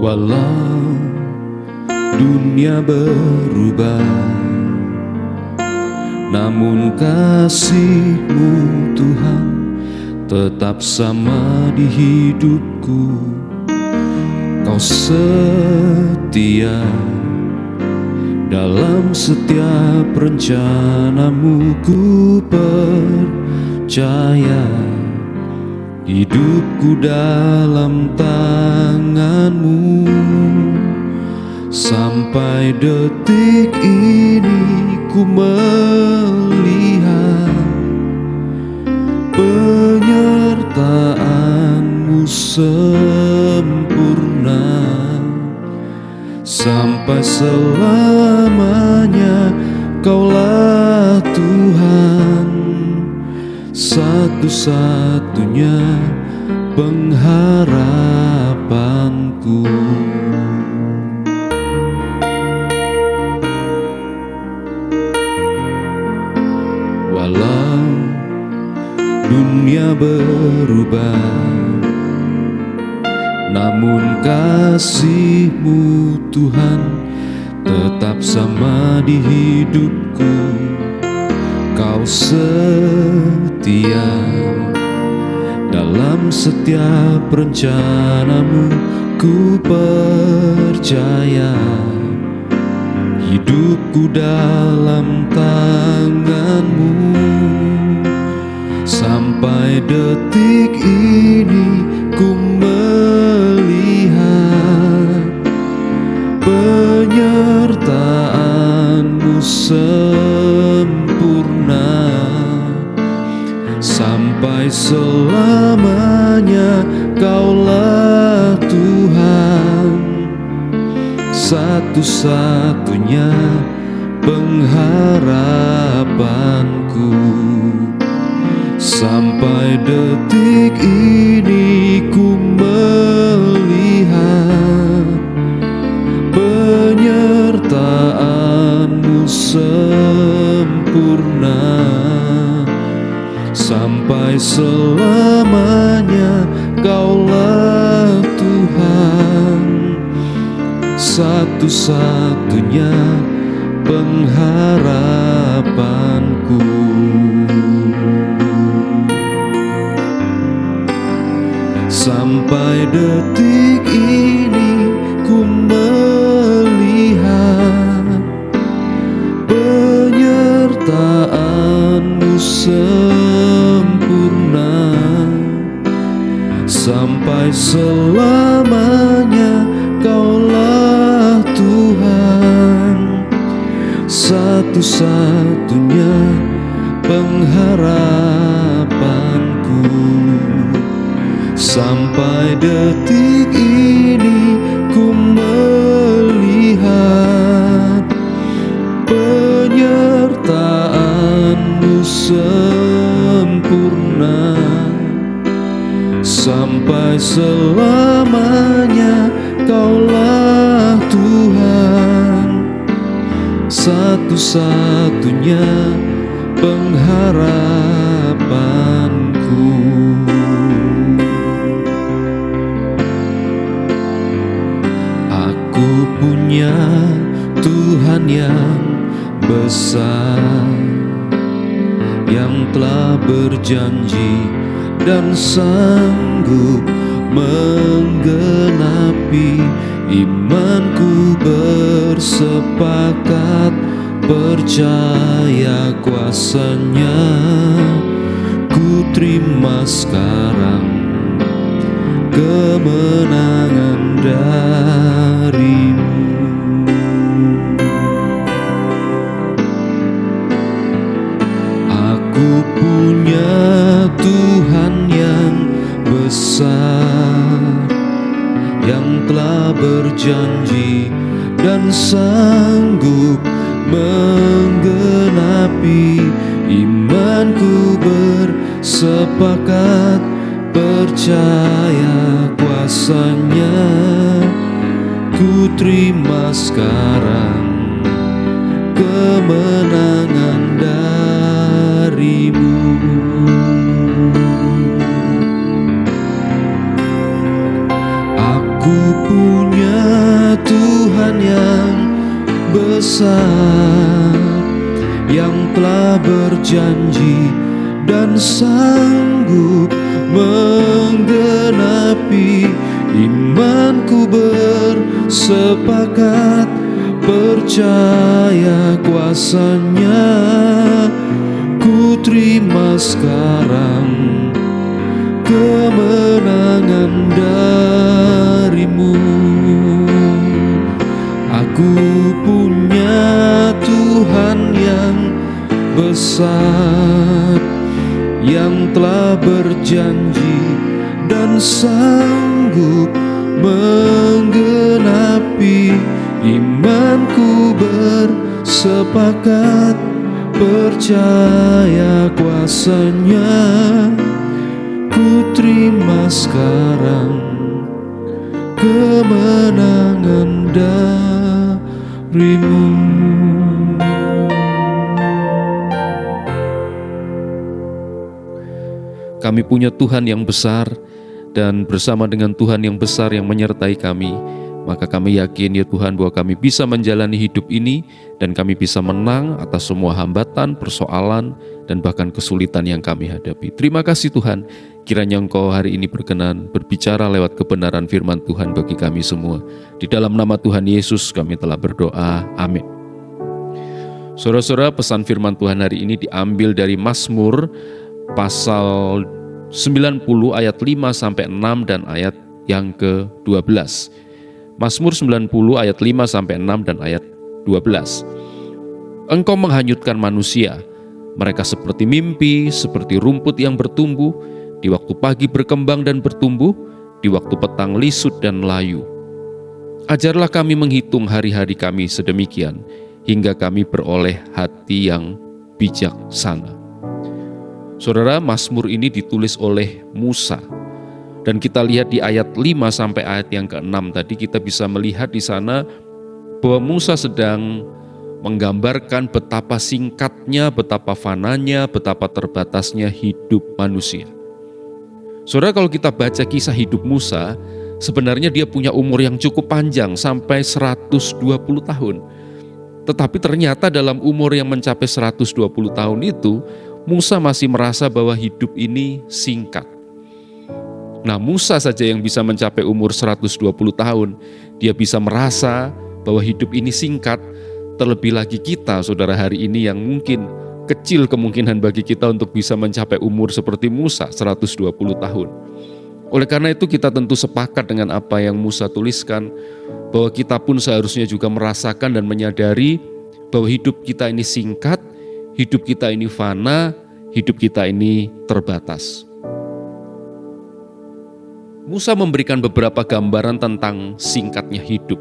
Walau dunia berubah, namun kasih-Mu Tuhan tetap sama di hidupku. Kau setia dalam setiap rencana-Mu, ku percaya hidupku dalam tangan-Mu. Sampai detik ini ku melihat penyertaan-Mu sempurna. Sampai selamanya Kaulah Tuhan, satu-satunya pengharapanku. Walau dunia berubah, namun kasih-Mu Tuhan tetap sama di hidupku. Kau setia dalam setiap rencana-Mu, ku percaya hidupku dalam tangan-Mu. Sampai detik ini ku melihat penyertaan-Mu sempurna. Sampai selamanya Kaulah Tuhan, satu-satunya pengharapanku. Sampai detik ini ku melihat penyertaan-Mu sempurna. Sampai selamanya Kaulah Tuhan, satu-satunya pengharapanku. Sampai detik ini ku melihat penyertaan-Mu sempurna. Sampai selamanya Kaulah Tuhan, satu-satunya pengharapanku. Sampai detik ini ku melihat penyertaan-Mu sempurna. Sampai selamanya Kaulah Tuhan, satu-satunya pengharapanku. Aku punya Tuhan yang besar, yang telah berjanji dan sanggup menggenapi. Imanku bersepakat percaya kuasa-Nya. Ku terima sekarang kemenangan dari-Mu. Aku punya Tuhan yang besar, yang telah berjanji dan sanggup menggenapi. Imanku bersepakat percaya kuasa-Nya. Ku terima sekarang kemenangan dari-Mu. Aku punya kuasa yang telah berjanji dan sanggup menggenapi. Imanku bersepakat percaya kuasanya. Ku terima sekarang kemenangan darimu. Aku punya Tuhan yang besar, yang telah berjanji dan sanggup menggenapi. Imanku bersepakat percaya kuasanya. Ku terima sekarang kemenangan darimu. Kami punya Tuhan yang besar, dan bersama dengan Tuhan yang besar yang menyertai kami, maka kami yakin ya Tuhan bahwa kami bisa menjalani hidup ini dan kami bisa menang atas semua hambatan, persoalan, dan bahkan kesulitan yang kami hadapi. Terima kasih Tuhan, kiranya Engkau hari ini berkenan berbicara lewat kebenaran firman Tuhan bagi kami semua. Di dalam nama Tuhan Yesus kami telah berdoa, amin. Saudara-saudara, pesan firman Tuhan hari ini diambil dari Mazmur pasal 90 ayat 5-6 dan ayat yang ke-12. Mazmur 90 ayat 5-6 dan ayat 12. Engkau menghanyutkan manusia, mereka seperti mimpi, seperti rumput yang bertumbuh, di waktu pagi berkembang dan bertumbuh, di waktu petang lisut dan layu. Ajarlah kami menghitung hari-hari kami sedemikian, hingga kami beroleh hati yang bijaksana. Saudara, Mazmur ini ditulis oleh Musa. Dan kita lihat di ayat 5 sampai ayat yang ke-6 tadi, kita bisa melihat di sana bahwa Musa sedang menggambarkan betapa singkatnya, betapa fananya, betapa terbatasnya hidup manusia. Saudara, kalau kita baca kisah hidup Musa, sebenarnya dia punya umur yang cukup panjang sampai 120 tahun. Tetapi ternyata dalam umur yang mencapai 120 tahun itu, Musa masih merasa bahwa hidup ini singkat. Nah, Musa saja yang bisa mencapai umur 120 tahun, dia bisa merasa bahwa hidup ini singkat, terlebih lagi kita, saudara, hari ini yang mungkin kecil kemungkinan bagi kita untuk bisa mencapai umur seperti Musa, 120 tahun. Oleh karena itu kita tentu sepakat dengan apa yang Musa tuliskan, bahwa kita pun seharusnya juga merasakan dan menyadari bahwa hidup kita ini singkat, hidup kita ini fana, hidup kita ini terbatas. Musa memberikan beberapa gambaran tentang singkatnya hidup.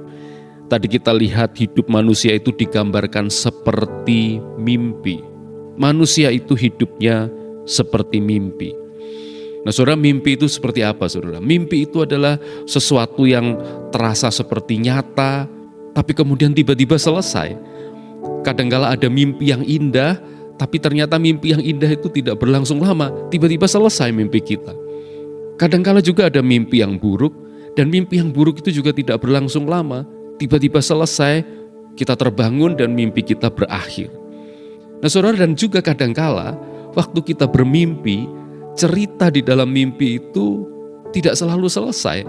Tadi kita lihat hidup manusia itu digambarkan seperti mimpi. Manusia itu hidupnya seperti mimpi. Nah, saudara, mimpi itu seperti apa, saudara? Mimpi itu adalah sesuatu yang terasa seperti nyata, tapi kemudian tiba-tiba selesai. Kadangkala ada mimpi yang indah, tapi ternyata mimpi yang indah itu tidak berlangsung lama, tiba-tiba selesai mimpi kita. Kadangkala juga ada mimpi yang buruk, dan mimpi yang buruk itu juga tidak berlangsung lama, tiba-tiba selesai, kita terbangun dan mimpi kita berakhir. Nah, saudara, dan juga kadangkala waktu kita bermimpi, cerita di dalam mimpi itu tidak selalu selesai.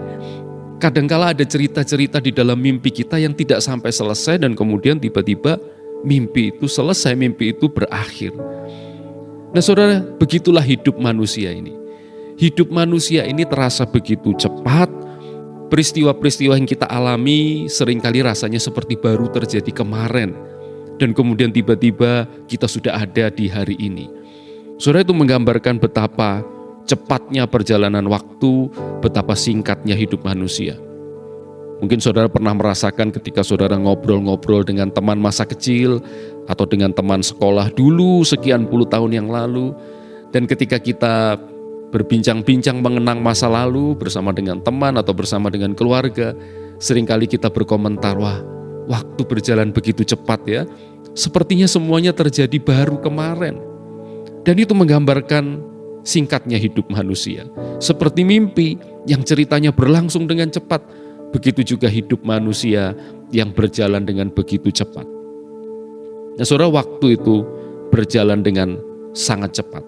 Kadangkala ada cerita-cerita di dalam mimpi kita yang tidak sampai selesai dan kemudian tiba-tiba mimpi itu selesai, mimpi itu berakhir. Nah, saudara, begitulah hidup manusia ini. Hidup manusia ini terasa begitu cepat. Peristiwa-peristiwa yang kita alami seringkali rasanya seperti baru terjadi kemarin. Dan kemudian tiba-tiba kita sudah ada di hari ini. Saudara, itu menggambarkan betapa cepatnya perjalanan waktu, betapa singkatnya hidup manusia. Mungkin saudara pernah merasakan ketika saudara ngobrol-ngobrol dengan teman masa kecil atau dengan teman sekolah dulu sekian puluh tahun yang lalu. Dan ketika kita berbincang-bincang mengenang masa lalu bersama dengan teman atau bersama dengan keluarga, seringkali kita berkomentar, wah, waktu berjalan begitu cepat ya. Sepertinya semuanya terjadi baru kemarin. Dan itu menggambarkan singkatnya hidup manusia. Seperti mimpi yang ceritanya berlangsung dengan cepat. Begitu juga hidup manusia yang berjalan dengan begitu cepat. Nah, saudara, waktu itu berjalan dengan sangat cepat.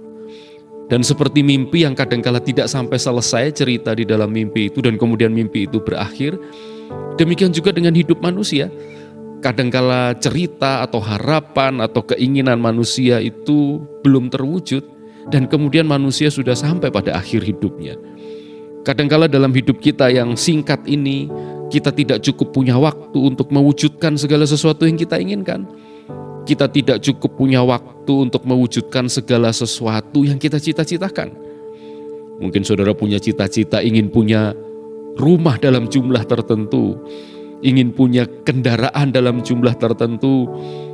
Dan seperti mimpi yang kadangkala tidak sampai selesai cerita di dalam mimpi itu dan kemudian mimpi itu berakhir, demikian juga dengan hidup manusia. Kadangkala cerita atau harapan atau keinginan manusia itu belum terwujud dan kemudian manusia sudah sampai pada akhir hidupnya. Kadangkala dalam hidup kita yang singkat ini, kita tidak cukup punya waktu untuk mewujudkan segala sesuatu yang kita inginkan. Kita tidak cukup punya waktu untuk mewujudkan segala sesuatu yang kita cita-citakan. Mungkin saudara punya cita-cita ingin punya rumah dalam jumlah tertentu, ingin punya kendaraan dalam jumlah tertentu.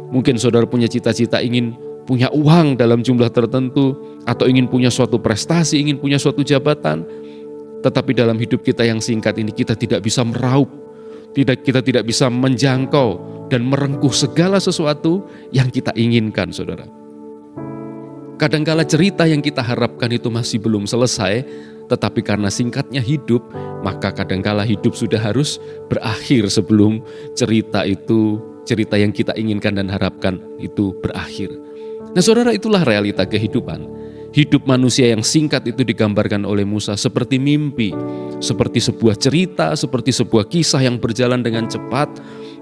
Mungkin saudara punya cita-cita ingin punya uang dalam jumlah tertentu, atau ingin punya suatu prestasi, ingin punya suatu jabatan. Tetapi dalam hidup kita yang singkat ini kita tidak bisa meraup, kita tidak bisa menjangkau dan merengkuh segala sesuatu yang kita inginkan, saudara. Kadangkala cerita yang kita harapkan itu masih belum selesai, tetapi karena singkatnya hidup, maka kadangkala hidup sudah harus berakhir sebelum cerita yang kita inginkan dan harapkan itu berakhir. Nah, saudara, itulah realita kehidupan. Hidup manusia yang singkat itu digambarkan oleh Musa seperti mimpi, seperti sebuah cerita, seperti sebuah kisah yang berjalan dengan cepat.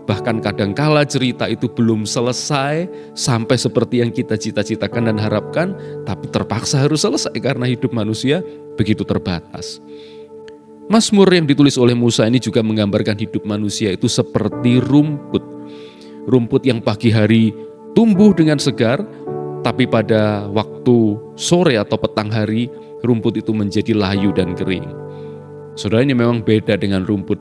Bahkan kadangkala cerita itu belum selesai sampai seperti yang kita cita-citakan dan harapkan, tapi terpaksa harus selesai karena hidup manusia begitu terbatas. Mazmur yang ditulis oleh Musa ini juga menggambarkan hidup manusia itu seperti rumput. Rumput yang pagi hari tumbuh dengan segar, tapi pada waktu sore atau petang hari rumput itu menjadi layu dan kering. Saudara, ini memang beda dengan rumput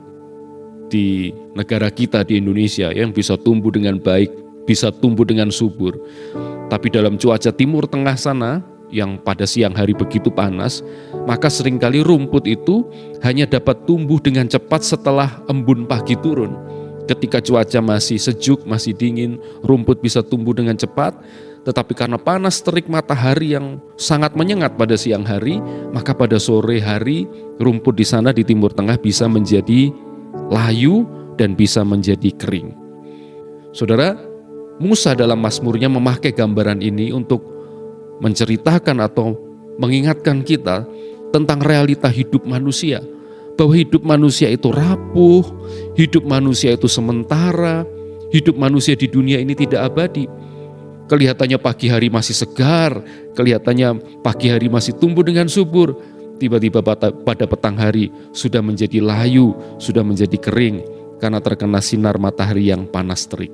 di negara kita di Indonesia yang bisa tumbuh dengan baik, bisa tumbuh dengan subur. Tapi dalam cuaca timur tengah sana yang pada siang hari begitu panas, maka seringkali rumput itu hanya dapat tumbuh dengan cepat setelah embun pagi turun. Ketika cuaca masih sejuk, masih dingin, rumput bisa tumbuh dengan cepat. Tetapi karena panas terik matahari yang sangat menyengat pada siang hari, maka pada sore hari rumput di sana di Timur Tengah bisa menjadi layu dan bisa menjadi kering. Saudara, Musa dalam Mazmurnya memakai gambaran ini untuk menceritakan atau mengingatkan kita tentang realita hidup manusia. Bahwa hidup manusia itu rapuh, hidup manusia itu sementara, hidup manusia di dunia ini tidak abadi. Kelihatannya pagi hari masih segar, kelihatannya pagi hari masih tumbuh dengan subur. Tiba-tiba pada petang hari sudah menjadi layu, sudah menjadi kering karena terkena sinar matahari yang panas terik.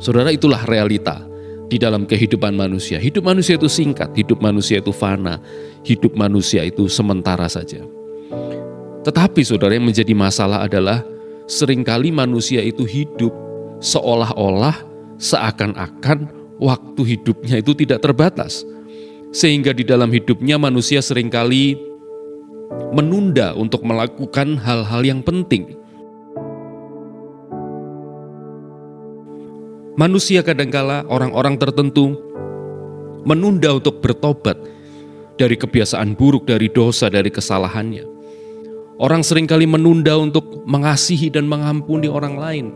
Saudara, itulah realita di dalam kehidupan manusia. Hidup manusia itu singkat, hidup manusia itu fana, hidup manusia itu sementara saja. Tetapi saudara, yang menjadi masalah adalah seringkali manusia itu hidup seolah-olah seakan-akan waktu hidupnya itu tidak terbatas. Sehingga di dalam hidupnya manusia seringkali menunda untuk melakukan hal-hal yang penting. Manusia kadangkala, orang-orang tertentu menunda untuk bertobat dari kebiasaan buruk, dari dosa, dari kesalahannya. Orang seringkali menunda untuk mengasihi dan mengampuni orang lain.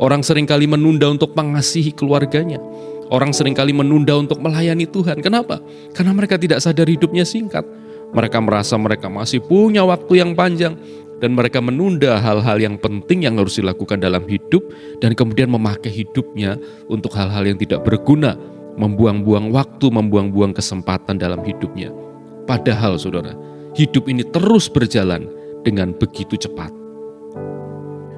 Orang seringkali menunda untuk mengasihi keluarganya. Orang seringkali menunda untuk melayani Tuhan. Kenapa? Karena mereka tidak sadar hidupnya singkat. Mereka merasa mereka masih punya waktu yang panjang. Dan mereka menunda hal-hal yang penting yang harus dilakukan dalam hidup. Dan kemudian memakai hidupnya untuk hal-hal yang tidak berguna. Membuang-buang waktu, membuang-buang kesempatan dalam hidupnya. Padahal saudara, hidup ini terus berjalan dengan begitu cepat.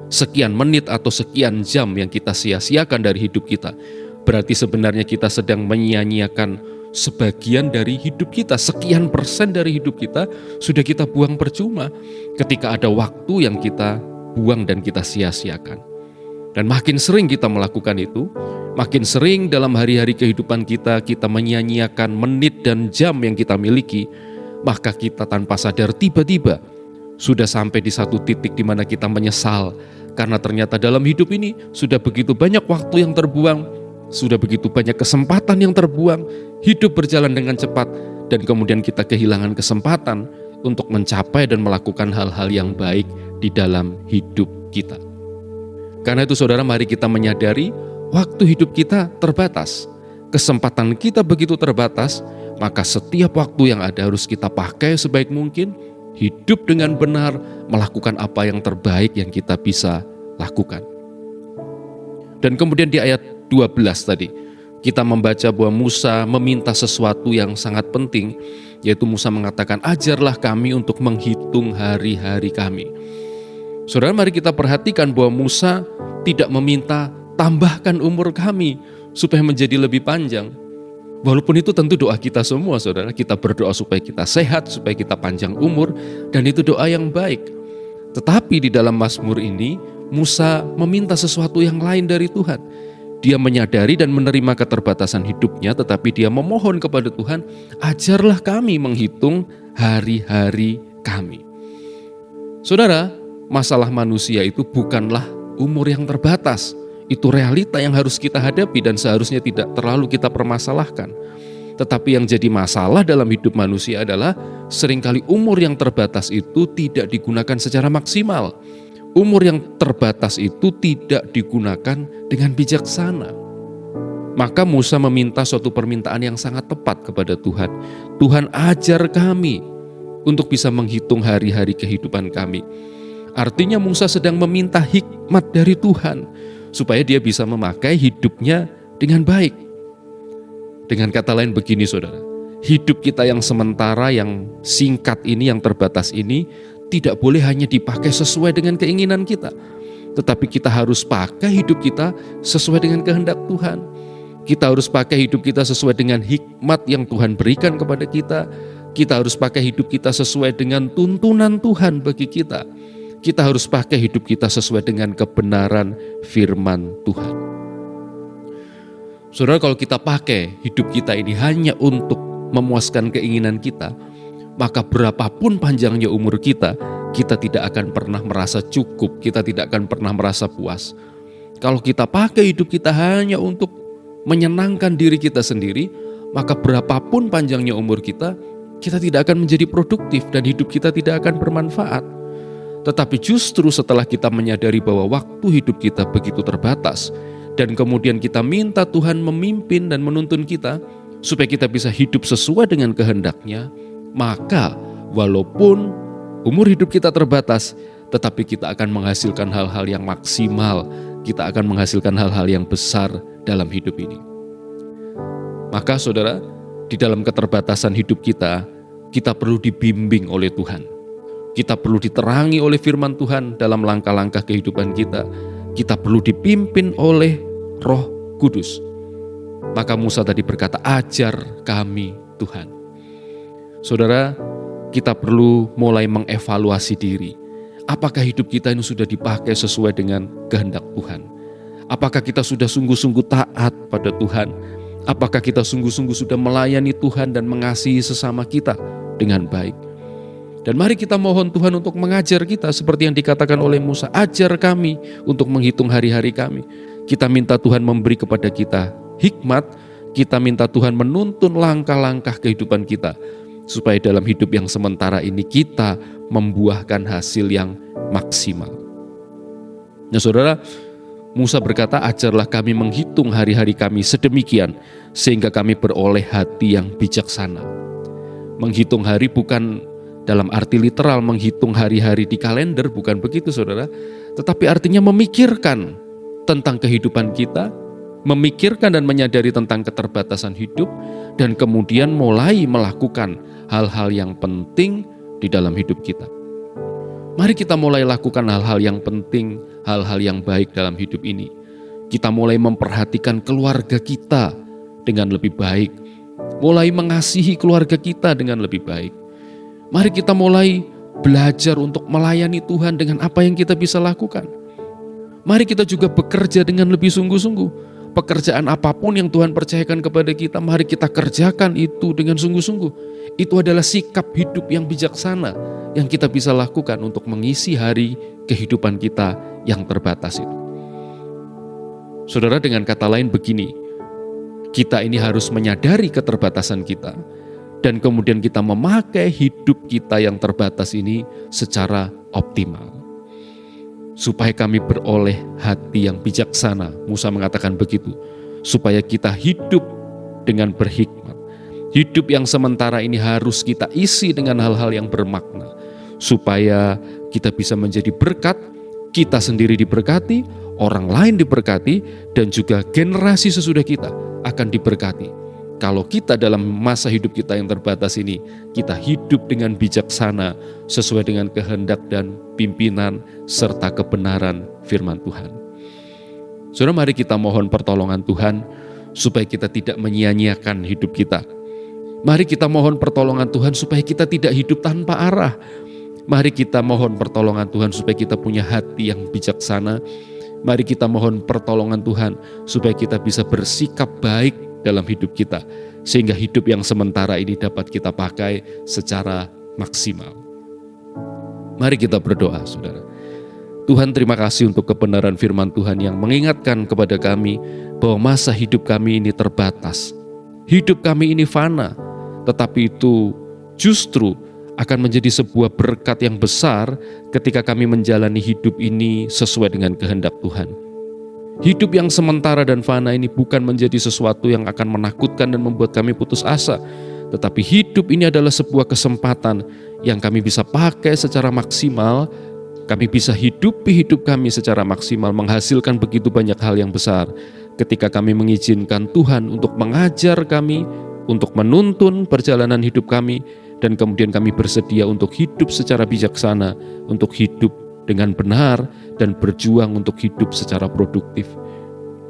Sekian menit atau sekian jam yang kita sia-siakan dari hidup kita, berarti sebenarnya kita sedang menyia-nyiakan sebagian dari hidup kita. Sekian persen dari hidup kita sudah kita buang percuma ketika ada waktu yang kita buang dan kita sia-siakan. Dan makin sering kita melakukan itu, makin sering dalam hari-hari kehidupan kita menyia-nyiakan menit dan jam yang kita miliki, maka kita tanpa sadar tiba-tiba sudah sampai di satu titik di mana kita menyesal karena ternyata dalam hidup ini sudah begitu banyak waktu yang terbuang, sudah begitu banyak kesempatan yang terbuang, hidup berjalan dengan cepat dan kemudian kita kehilangan kesempatan untuk mencapai dan melakukan hal-hal yang baik di dalam hidup kita. Karena itu saudara, mari kita menyadari waktu hidup kita terbatas, kesempatan kita begitu terbatas, maka setiap waktu yang ada harus kita pakai sebaik mungkin, hidup dengan benar, melakukan apa yang terbaik yang kita bisa lakukan. Dan kemudian di ayat 12 tadi, kita membaca bahwa Musa meminta sesuatu yang sangat penting, yaitu Musa mengatakan, ajarlah kami untuk menghitung hari-hari kami. Saudara, mari kita perhatikan bahwa Musa tidak meminta tambahkan umur kami supaya menjadi lebih panjang. Walaupun itu tentu doa kita semua, saudara. Kita berdoa supaya kita sehat, supaya kita panjang umur, dan itu doa yang baik. Tetapi di dalam Mazmur ini, Musa meminta sesuatu yang lain dari Tuhan. Dia menyadari dan menerima keterbatasan hidupnya, tetapi dia memohon kepada Tuhan, ajarlah kami menghitung hari-hari kami. Saudara, masalah manusia itu bukanlah umur yang terbatas. Itu realita yang harus kita hadapi dan seharusnya tidak terlalu kita permasalahkan. Tetapi yang jadi masalah dalam hidup manusia adalah seringkali umur yang terbatas itu tidak digunakan secara maksimal. Umur yang terbatas itu tidak digunakan dengan bijaksana. Maka Musa meminta suatu permintaan yang sangat tepat kepada Tuhan. Tuhan, ajar kami untuk bisa menghitung hari-hari kehidupan kami. Artinya Musa sedang meminta hikmat dari Tuhan supaya dia bisa memakai hidupnya dengan baik. Dengan kata lain begini, saudara, hidup kita yang sementara, yang singkat ini, yang terbatas ini, tidak boleh hanya dipakai sesuai dengan keinginan kita, tetapi kita harus pakai hidup kita sesuai dengan kehendak Tuhan. Kita harus pakai hidup kita sesuai dengan hikmat yang Tuhan berikan kepada kita. Kita harus pakai hidup kita sesuai dengan tuntunan Tuhan bagi kita. Kita harus pakai hidup kita sesuai dengan kebenaran firman Tuhan. Saudara, kalau kita pakai hidup kita ini hanya untuk memuaskan keinginan kita, maka berapapun panjangnya umur kita, kita tidak akan pernah merasa cukup, kita tidak akan pernah merasa puas. Kalau kita pakai hidup kita hanya untuk menyenangkan diri kita sendiri, maka berapapun panjangnya umur kita, kita tidak akan menjadi produktif dan hidup kita tidak akan bermanfaat. Tetapi justru setelah kita menyadari bahwa waktu hidup kita begitu terbatas, dan kemudian kita minta Tuhan memimpin dan menuntun kita, supaya kita bisa hidup sesuai dengan kehendaknya, maka walaupun umur hidup kita terbatas, tetapi kita akan menghasilkan hal-hal yang maksimal, kita akan menghasilkan hal-hal yang besar dalam hidup ini. Maka saudara, di dalam keterbatasan hidup kita, kita perlu dibimbing oleh Tuhan. Kita perlu diterangi oleh firman Tuhan dalam langkah-langkah kehidupan kita. Kita perlu dipimpin oleh Roh Kudus. Maka Musa tadi berkata, ajar kami Tuhan. Saudara, kita perlu mulai mengevaluasi diri. Apakah hidup kita ini sudah dipakai sesuai dengan kehendak Tuhan? Apakah kita sudah sungguh-sungguh taat pada Tuhan? Apakah kita sungguh-sungguh sudah melayani Tuhan dan mengasihi sesama kita dengan baik? Dan mari kita mohon Tuhan untuk mengajar kita seperti yang dikatakan oleh Musa, ajar kami untuk menghitung hari-hari kami. Kita minta Tuhan memberi kepada kita hikmat, kita minta Tuhan menuntun langkah-langkah kehidupan kita, supaya dalam hidup yang sementara ini kita membuahkan hasil yang maksimal. Nah saudara, Musa berkata, ajarlah kami menghitung hari-hari kami sedemikian, sehingga kami beroleh hati yang bijaksana. Menghitung hari bukan dalam arti literal menghitung hari-hari di kalender, bukan begitu saudara. Tetapi artinya memikirkan tentang kehidupan kita, memikirkan dan menyadari tentang keterbatasan hidup, dan kemudian mulai melakukan hal-hal yang penting di dalam hidup kita. Mari kita mulai lakukan hal-hal yang penting, hal-hal yang baik dalam hidup ini. Kita mulai memperhatikan keluarga kita dengan lebih baik, mulai mengasihi keluarga kita dengan lebih baik. Mari kita mulai belajar untuk melayani Tuhan dengan apa yang kita bisa lakukan. Mari kita juga bekerja dengan lebih sungguh-sungguh. Pekerjaan apapun yang Tuhan percayakan kepada kita, mari kita kerjakan itu dengan sungguh-sungguh. Itu adalah sikap hidup yang bijaksana yang kita bisa lakukan untuk mengisi hari kehidupan kita yang terbatas itu. Saudara, dengan kata lain begini, kita ini harus menyadari keterbatasan kita dan kemudian kita memakai hidup kita yang terbatas ini secara optimal. supaya kami beroleh hati yang bijaksana. Musa mengatakan begitu, supaya kita hidup dengan berhikmat. Hidup yang sementara ini harus kita isi dengan hal-hal yang bermakna, supaya kita bisa menjadi berkat, kita sendiri diberkati, orang lain diberkati, dan juga generasi sesudah kita akan diberkati. Kalau kita dalam masa hidup kita yang terbatas ini, kita hidup dengan bijaksana sesuai dengan kehendak dan pimpinan serta kebenaran firman Tuhan. Saudara, mari kita mohon pertolongan Tuhan supaya kita tidak menyia-nyiakan hidup kita. Mari kita mohon pertolongan Tuhan supaya kita tidak hidup tanpa arah. Mari kita mohon pertolongan Tuhan supaya kita punya hati yang bijaksana. Mari kita mohon pertolongan Tuhan supaya kita bisa bersikap baik dalam hidup kita, sehingga hidup yang sementara ini dapat kita pakai secara maksimal. Mari kita berdoa, saudara. Tuhan, terima kasih untuk kebenaran firman Tuhan yang mengingatkan kepada kami bahwa masa hidup kami ini terbatas. Hidup kami ini fana, tetapi itu justru akan menjadi sebuah berkat yang besar ketika kami menjalani hidup ini sesuai dengan kehendak Tuhan. Hidup yang sementara dan fana ini bukan menjadi sesuatu yang akan menakutkan dan membuat kami putus asa, tetapi hidup ini adalah sebuah kesempatan yang kami bisa pakai secara maksimal. Kami bisa hidupi hidup kami secara maksimal, menghasilkan begitu banyak hal yang besar ketika kami mengizinkan Tuhan untuk mengajar kami, untuk menuntun perjalanan hidup kami, dan kemudian kami bersedia untuk hidup secara bijaksana, untuk hidup dengan benar, dan berjuang untuk hidup secara produktif.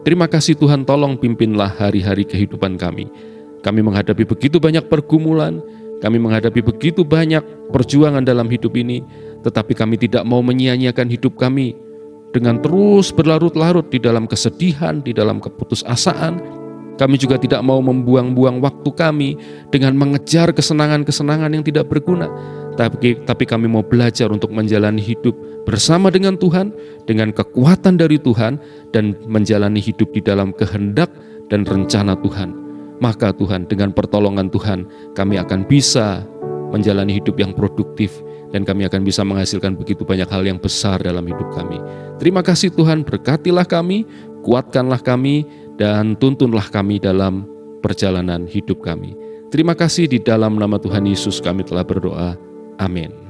Terima kasih Tuhan, tolong pimpinlah hari-hari kehidupan kami. Kami menghadapi begitu banyak pergumulan, kami menghadapi begitu banyak perjuangan dalam hidup ini, tetapi kami tidak mau menyia-nyiakan hidup kami dengan terus berlarut-larut di dalam kesedihan, di dalam keputusasaan. Kami juga tidak mau membuang-buang waktu kami dengan mengejar kesenangan-kesenangan yang tidak berguna. Tapi kami mau belajar untuk menjalani hidup bersama dengan Tuhan, dengan kekuatan dari Tuhan, dan menjalani hidup di dalam kehendak dan rencana Tuhan. Maka Tuhan, dengan pertolongan Tuhan, kami akan bisa menjalani hidup yang produktif, dan kami akan bisa menghasilkan begitu banyak hal yang besar dalam hidup kami. Terima kasih Tuhan, berkatilah kami, kuatkanlah kami, dan tuntunlah kami dalam perjalanan hidup kami. Terima kasih, di dalam nama Tuhan Yesus kami telah berdoa. Amin.